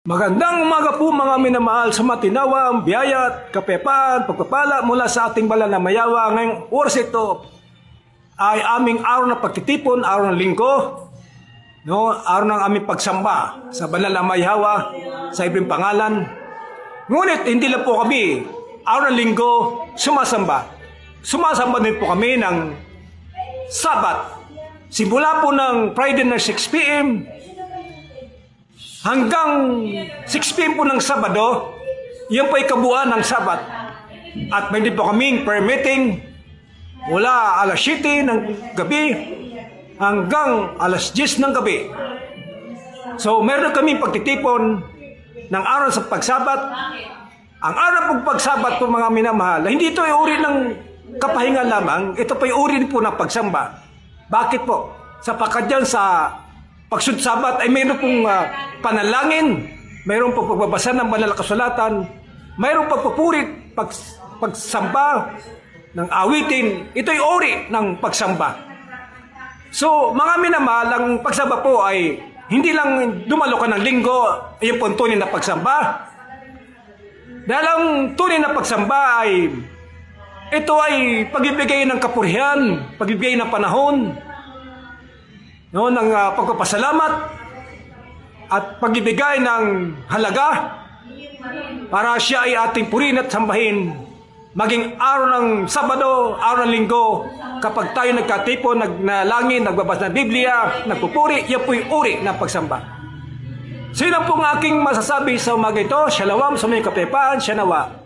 Magandang umaga po mga minamahal sa matinawang biyaya at kapayapaan, pagpapala mula sa ating banal na mayawa. Ngayong oras ito ay aming araw na pagtitipon, araw ng linggo, araw ng aming pagsamba sa banal na mayawa sa ibrang pangalan. Ngunit hindi lang po kami araw ng linggo sumasamba. Sumasamba din po kami ng Sabat. Simula po ng Friday na 6 p.m. hanggang 6 p.m. po ng Sabado, yan po ay kabuuan ng Sabat. At may din po kaming prayer meeting mula alas 7 ng gabi hanggang alas 10 ng gabi. So meron kaming pagtitipon ng araw sa pagsabat. Ang araw pong pagsabat po mga minamahal, hindi ito ay uri ng kapahinga lamang, ito po ay uri po ng pagsamba. Bakit po? Sapagkat dyan sa pagsudsabat ay mayroon pong panalangin, mayroon pong pagbabasa ng banal na kasulatan, mayroon pong papurit, pagsamba ng awitin. Ito'y uri ng pagsamba. So, mga minamahal, ang pagsamba po ay hindi lang dumalo ka ng linggo, ayun po ang tunay na pagsamba. Dahil ang tunay na pagsamba ay ito ay pagbibigay ng kapurihan, pagbibigay ng panahon, ng pagpapasalamat at pagbibigay ng halaga para siya ay ating purihin at sambahin maging araw ng Sabado, araw ng Linggo. Kapag tayo nagkatipon, nagnalangin, nagbabasa ng Biblia, nagpupuri, yan po'y uri ng pagsamba. So yun ang pong aking masasabi sa umaga ito. Shalom sa mga kapayapaan, siya nawa.